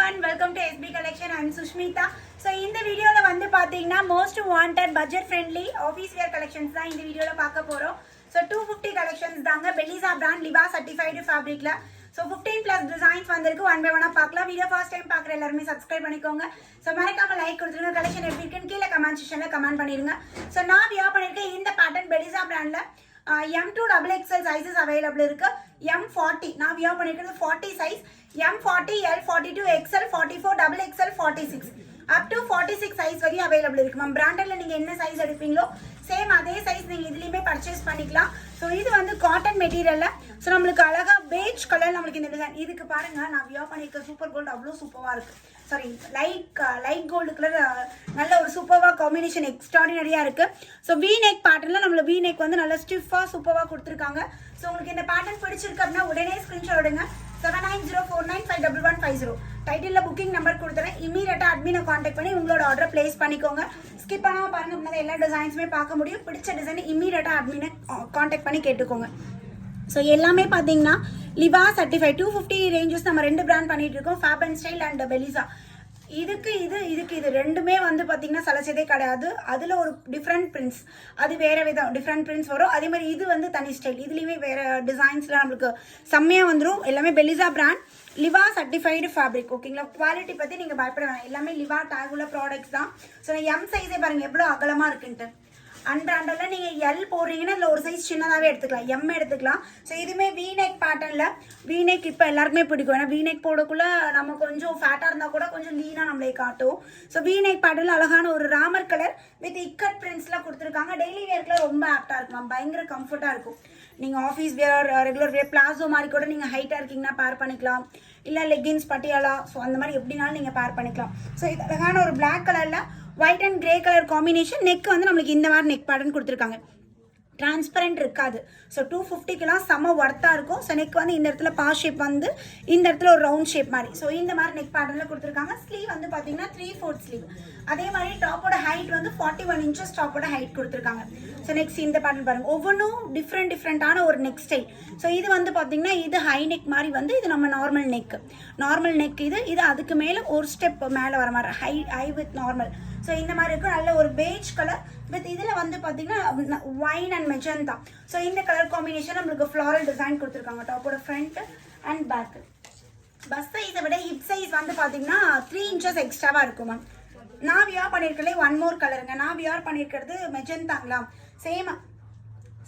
everyone, welcome to SB Collection. I am Sushmita. So இந்த வீடியோல வந்து பாத்தீங்கன்னா most wanted budget friendly office wear collections தான் இந்த வீடியோல பார்க்க போறோம். So 250 collections தாங்க Beliza brand Liva certified fabricல. So 15 plus designs வந்திருக்கு one by one பார்க்கலாம். வீடியோ first time பார்க்குற எல்லாரும் subscribe பண்ணிக்கோங்க. So மறக்காம லைக் கொடுத்துருங்க. கலெக்ஷன் எப்படி இருக்குன்னு கீழ கமெண்ட் செக்ஷன்ல கமெண்ட் பண்ணிருங்க. So நான் வியர் பண்ணிருக்கேன் இந்த pattern Beliza brandல M2 XXL sizes available இருக்கு. M40 நான் wear பண்ணிருக்கிறது 40 size, M40, L42, XL, 44, XXL, 46 up to 46 size வரையும் available இருக்கு. மேம் பிராண்டட்ல நீங்க என்ன சைஸ் எடுப்பீங்களோ சேம் அதே சைஸ் நீங்க இதுலயுமே பர்ச்சேஸ் பண்ணிக்கலாம். ஸோ இது வந்து காட்டன் மெட்டீரியல்ல ஸோ நம்மளுக்கு அழகா பேஜ் கலர் நம்மளுக்கு இந்த டிசைன் இதுக்கு பாருங்க நான் வியர் பண்ணிருக்க சூப்பர் கோல்டு அவ்வளோ சூப்பரா இருக்கு. சாரி லைட் கோல்டு கலர் நல்ல ஒரு சூப்பர்வா காம்பினேஷன் எக்ஸ்ட்ராடினரியா இருக்கு. ஸோ வி நெக் பேட்டர்ன்ல நம்மள வி நெக் வந்து நல்ல ஸ்டிஃபா சூப்பர்வா கொடுத்துருக்காங்க. ஸோ உங்களுக்கு இந்த பேட்டர்ன் பிடிச்சிருக்கு அப்படின்னா உடனே ஸ்கிரீன்ஷாட் எடுங்க. 7904951150 டைட்டில்ல புக்கிங் நம்பர் கொடுத்துறேன். இமீடியட்டா அட்மினை காண்டாக்ட் பண்ணி உங்களோட ஆர்டர் பிளேஸ் பண்ணிக்கோங்க. ஸ்கிப் பண்ணாம பாருங்க அப்படின்னா எல்லா டிசைன்ஸுமே பார்க்க முடியும். பிடிச்ச டிசைன் இமீடியட்டா அட்மினை காண்டாக்ட் பண்ணி கேட்டுக்கோங்க. ஸோ எல்லாமே பார்த்தீங்கன்னா லிவா சர்டிஃபைட் 250 ரேஞ்சஸ் நம்ம ரெண்டு பிராண்ட் பண்ணிட்டு இருக்கோம், ஃபேப் அண்ட் ஸ்டைல் அண்ட் பெலிசா. இதுக்கு இது ரெண்டுமே வந்து பார்த்தீங்கன்னா சலச்சதே கிடையாது. அதில் ஒரு டிஃப்ரெண்ட் பிரிண்ட்ஸ் அது வேற விதம் டிஃப்ரெண்ட் பிரிண்ட்ஸ் வரும். அதே மாதிரி இது வந்து தனி ஸ்டைல், இதுலேயுமே வேற டிசைன்ஸ்லாம் நம்மளுக்கு செம்மையாக வந்துடும். எல்லாமே பெலிசா பிராண்ட் லிவா சர்டிஃபைடு ஃபேப்ரிக். ஓகேங்களா, குவாலிட்டி பற்றி நீங்கள் பயப்பட வேணாம், எல்லாமே லிவா டேக் உள்ள ப்ராடக்ட்ஸ் தான். ஸோ எம் சைஸே பாருங்கள் எவ்வளோ அகலமாக இருக்குன்ட்டு. அன்பிராண்டில் நீங்கள் எல் போடுறீங்கன்னா இதில் ஒரு சைஸ் சின்னதாகவே எடுத்துக்கலாம், எம் எடுத்துக்கலாம். ஸோ இதுவுமே வீநெக் பேட்டர்னில் வீநெக் இப்போ எல்லாருக்குமே பிடிக்கும். ஏன்னா வீநெக் போடக்குள்ளே நம்ம கொஞ்சம் ஃபேட்டாக இருந்தால் கூட கொஞ்சம் லீனாக நம்மளே காட்டும். ஸோ வீநெக் பேட்டர்னில் அழகான ஒரு ராமர் கலர் வித் இக்கட் பிரிண்ட்ஸ்லாம் கொடுத்துருக்காங்க. டெய்லி வேர்க்கில் ரொம்ப ஆப்டாக இருக்கும், பயங்கர கம்ஃபர்ட்டாக இருக்கும். நீங்கள் ஆஃபீஸ் வேர் ரெகுலர் வேர் பிளாசோ மாதிரி கூட நீங்கள் ஹைட்டாக இருக்கீங்கன்னா பேர் பண்ணிக்கலாம், இல்லை லெகின்ஸ் பட்டியாலா ஸோ அந்த மாதிரி எப்படினாலும் நீங்கள் பேர் பண்ணிக்கலாம். ஸோ இது அழகான ஒரு பிளாக் கலரில் white and grey colour combination. Neck வந்து நம்மளுக்கு இந்த மாதிரி நெக் பேட்டர்ன் கொடுத்துருக்காங்க, டிரான்ஸ்பரண்ட் இருக்காது. ஸோ 250க்குலாம் செம்ம ஒர்த்தாக இருக்கும். ஸோ நெக் வந்து இந்த இடத்துல பா ஷேப் வந்து இந்த இடத்துல ஒரு ரவுண்ட் ஷேப் மாதிரி ஸோ இந்த மாதிரி நெக் பேட்டர்னில் கொடுத்துருக்காங்க. ஸ்லீவ் வந்து பார்த்தீங்கன்னா 3/4 ஸ்லீவ். அதே மாதிரி டாப்போட ஹைட் வந்து 41 inches டாப்போட ஹைட் கொடுத்துருக்காங்க. ஸோ நெக்ஸ்ட் இந்த பேட்டர்ன் பாருங்கள், ஒவ்வொன்றும் டிஃப்ரெண்டான ஒரு நெக் ஸ்டைல். ஸோ இது வந்து பார்த்தீங்கன்னா இது ஹை நெக் மாதிரி வந்து இது நம்ம நார்மல் நெக் இது அதுக்கு மேலே ஒரு ஸ்டெப் மேலே வர மாதிரி ஹை வித் நார்மல். ஸோ இந்த மாதிரி இருக்கும். நல்ல ஒரு பேஜ் கலர் வித் இதில் வந்து பார்த்தீங்கன்னா ஒயின் அண்ட் மெஜந்தா. ஸோ இந்த கலர் காம்பினேஷன் நம்மளுக்கு ஃப்ளாரல் டிசைன் கொடுத்துருக்காங்க. டாப்போட ஃப்ரண்ட் அண்ட் பேக். பஸ் சைஸை விட ஹிப் சைஸ் வந்து பார்த்தீங்கன்னா 3 inches எக்ஸ்ட்ராவாக இருக்கும் மேம். நான் வியர் பண்ணியிருக்கலே ஒன் மோர் கலருங்க. நான் வியர் பண்ணியிருக்கிறது மெஜந்தாங்களா,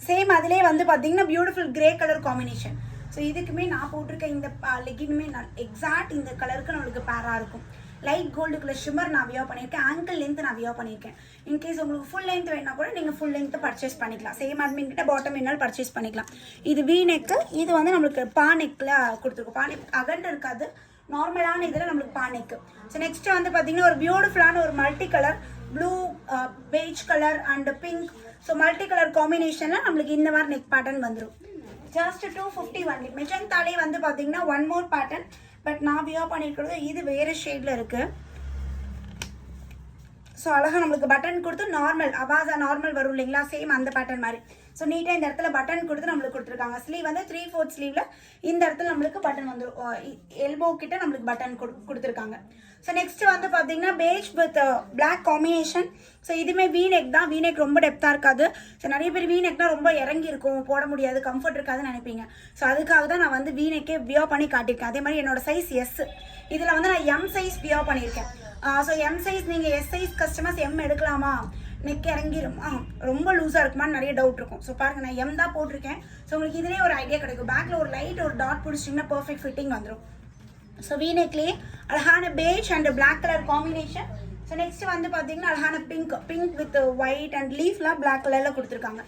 சேம் அதிலே வந்து பார்த்தீங்கன்னா beautiful grey colour combination. So இதுக்குமே நான் போட்டிருக்க இந்த லெகினுமே எக்ஸாக்ட் இந்த கலருக்கு நம்மளுக்கு பேராக இருக்கும். லைட் கோல்டு கலர் ஷிம்மர் நான் வியர் பண்ணியிருக்கேன். ஆங்கிள் லென்த் நான் வியர் பண்ணியிருக்கேன். இன்கேஸ் உங்களுக்கு ஃபுல் லென்த் வேணா கூட நீங்கள் ஃபுல் லென்த் பர்ச்சேஸ் பண்ணிக்கலாம். சேம் அட்மின் கிட்ட பாட்டம் வேணாலும் பர்ச்சேஸ் பண்ணிக்கலாம். இது வி நெக்கு, இது வந்து நம்மளுக்கு பா நெக்கில் கொடுத்துருக்கோம். பா நெக் அகண்டு இருக்காது, நார்மலான இதில் நம்மளுக்கு பா நெக்கு. ஸோ நெக்ஸ்ட் வந்து பார்த்தீங்கன்னா ஒரு பியூட்டிஃபுல்லான ஒரு multi colour blue, beige colour and pink. So multi colour காம்பினேஷனில் நம்மளுக்கு இந்த மாதிரி நெக் பேட்டர்ன் வந்துடும். Just 250 only. மெஜந்தாலே வந்து பார்த்தீங்கன்னா ஒன் மோர் பேட்டர்ன். பட் நான் வியர் பண்ணியிருக்கிறது இது வேறு ஷேடில் இருக்குது. ஸோ அழகாக நம்மளுக்கு பட்டன் கொடுத்து நார்மல் அவாசா நார்மல் வரும் இல்லைங்களா, சேம் அந்த பேட்டர்ன் மாதிரி. ஸோ நீட்டாக இந்த இடத்துல பட்டன் கொடுத்து நம்மளுக்கு கொடுத்துருக்காங்க. ஸ்லீவ் வந்து 3/4 ஸ்லீவில் இந்த இடத்துல நம்மளுக்கு பட்டன் வந்துடும். எல்போ கிட்ட நம்மளுக்கு பட்டன் கொடுத்துருக்காங்க. ஸோ நெக்ஸ்ட் வந்து பார்த்தீங்கன்னா beige with black combination. So இதுவுமே வீநெக் தான். வீநெக் ரொம்ப டெப்த்தாக இருக்காது. ஸோ நிறைய பேர் வீநெக்னா ரொம்ப இறங்கி இருக்கும், போட முடியாது, கம்ஃபர்ட் இருக்காதுன்னு நினைப்பீங்க. ஸோ அதுக்காக தான் நான் வந்து வீநெக்கே வியர் பண்ணி காட்டியிருக்கேன். அதே மாதிரி என்னோட சைஸ் எஸ். இதில் வந்து நான் எம் சைஸ் வியர் பண்ணியிருக்கேன். ஸோ எம் சைஸ் நீங்கள் எஸ் சைஸ் கஸ்டமர்ஸ் எம் எடுக்கலாமா, நெக் இறங்கிருமா, ரொம்ப லூஸாக இருக்குமான்னு நிறைய டவுட் இருக்கும். ஸோ பாருங்கள் நான் எம் தான் போட்டிருக்கேன். ஸோ உங்களுக்கு இதிலே ஒரு ஐடியா கிடைக்கும். பேக்கில் ஒரு லைட் ஒரு டாட் பிடிச்சிங்கன்னா பர்ஃபெக்ட் ஃபிட்டிங் வந்துடும். ஸோ வீநெக்லேயே அழகான beige and black colour combination. So next வந்து பார்த்தீங்கன்னா அழகான பிங்க் வித் ஒயிட் அண்ட் லீஃப்லாம் பிளாக் கலரில் கொடுத்துருக்காங்க.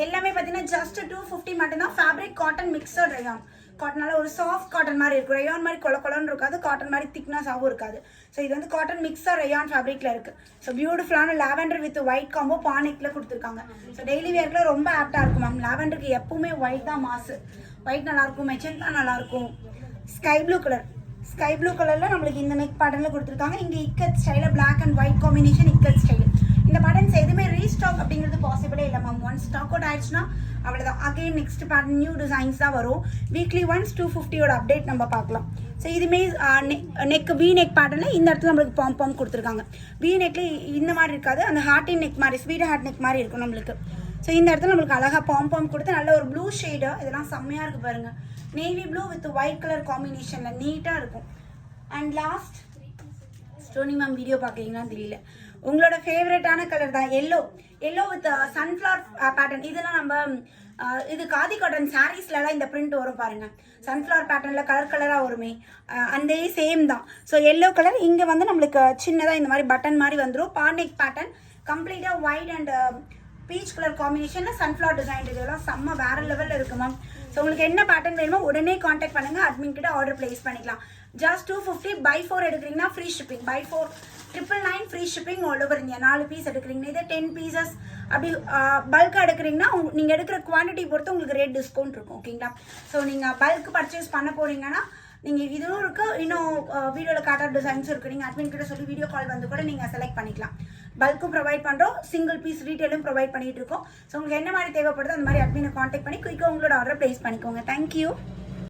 எல்லாமே பார்த்தீங்கன்னா ஜஸ்ட் 250 மட்டும்தான். Fabric cotton mixture rayon. காட்டனால ஒரு சாஃப்ட் காட்டன் மாதிரி இருக்கும். ரயான் மாதிரி கொலன்னு இருக்காது, காட்டன் மாதிரி திக்னஸாகவும் இருக்காது. ஸோ இது வந்து காட்டன் மிக்சர் ரயான் ஃபேப்ரிக்கில் இருக்குது. ஸோ பியூட்டிஃபுல்லான லாவெண்டர் வித் ஒயிட் காம்போ பானெக்கில் கொடுத்துருக்காங்க. ஸோ டெய்லி வேர்க்கில் ரொம்ப ஆப்டாக இருக்கும் மேம். லாவெண்டருக்கு எப்பவுமே ஒயிட் தான் மாசு. ஒயிட் நல்லாயிருக்கும், மெஜந்தா நல்லாயிருக்கும். ஸ்கை ப்ளூ கலரில் நம்மளுக்கு இந்த நெக் பேட்டர்னில் கொடுத்துருக்காங்க. இங்கே இக்கட் ஸ்டைலில் black and white combination ikat style. இந்த பேட்டர்ன்ஸ் எதுவுமே ரீஸ்டாக் அப்படிங்கிறது பாசிபிளே இல்லை மேம். ஒன்ஸ் ஸ்டாக் அவுட் ஆயிடுச்சுன்னா அவ்வளோதான். Again next pattern new designs தான் வரும். வீக்லி ஒன்ஸ் 250 அப்டேட் நம்ம பார்க்கலாம். ஸோ இதுமே நெக் வி நெக் பேட்டர்னில் இந்த இடத்துல நம்மளுக்கு பாம் கொடுத்துருக்காங்க. வி நெக்ல இந்த மாதிரி இருக்காது, அந்த ஹார்ட்டின் நெக் மாதிரி ஸ்வீட் ஹார்ட் நெக் மாதிரி இருக்கும் நம்மளுக்கு. ஸோ இந்த இடத்துல நம்மளுக்கு அழகாக பாம் கொடுத்து நல்ல ஒரு ப்ளூ ஷேடு, இதெல்லாம் செம்மையாக இருக்குது பாருங்கள். Navy blue with white colour காம்பினேஷனில் நீட்டாக இருக்கும். அண்ட் லாஸ்ட் ஸ்டோனி மேம் வீடியோ பார்க்குறீங்களான்னு தெரியல, உங்களோட ஃபேவரட்டான கலர் தான் எல்லோ வித் சன்ஃப்ளவர் பேட்டர்ன். இதெல்லாம் நம்ம இது காதி காட்டன் சாரீஸ்லலாம் இந்த பிரிண்ட் வரும் பாருங்கள். சன்ஃப்ளவர் பேட்டர்னில் கலராக வருமே, அந்த சேம் தான். ஸோ எல்லோ கலர் இங்கே வந்து நம்மளுக்கு சின்னதாக இந்த மாதிரி பட்டன் மாதிரி வந்துடும். பானெக் பேட்டர்ன் கம்ப்ளீட்டாக ஒயிட் அண்ட் பீச் கலர் காம்பினேஷனில் சன்ஃப்ளவர் டிசைன். இதெல்லாம் செம்ம வேறு லெவலில் இருக்குது மேம். ஸோ உங்களுக்கு என்ன பேட்டர்ன் வேணுமோ உடனே காண்டாக்ட் பண்ணுங்கள், அட்மின் கிட்ட ஆர்டர் பிளேஸ் பண்ணிக்கலாம். ஜஸ்ட் 250 by 4 எடுக்கிறீங்கன்னா free shipping. by 4 999 free shipping all over India. 4 piece எடுக்கிறீங்கன்னா இதே 10 பீசஸ் அப்படி பல்காக எடுக்கிறீங்கன்னா நீங்கள் எடுக்கிற குவான்டிட்டி பொறுத்து உங்களுக்கு ரேட் டிஸ்கவுண்ட் இருக்கும். ஓகேங்களா? ஸோ நீங்கள் பல்க் பர்ச்சேஸ் பண்ண போகிறீங்கன்னா நீங்கள் இதுவும் இருக்குது, இன்னும் வீடியோவில் காட்டுற டிசைன்ஸும் இருக்குது. நீங்கள் அட்மின் கிட்ட சொல்லி வீடியோ கால் வந்து கூட நீங்கள் செலக்ட் பண்ணிக்கலாம். பல்க்கும் ப்ரொவைட் பண்ணுறோம், சிங்கிள் பீஸ் ரீட்டெயிலும் ப்ரொவைட் பண்ணிகிட்டு இருக்கோம். ஸோ உங்களுக்கு என்ன மாதிரி தேவைப்படுதோ அந்த மாதிரி அட்மினை காண்டாக்ட் பண்ணி குயிக்காக உங்களோட ஆர்டர் ப்ளேஸ் பண்ணிக்கோங்க. தேங்க்யூ.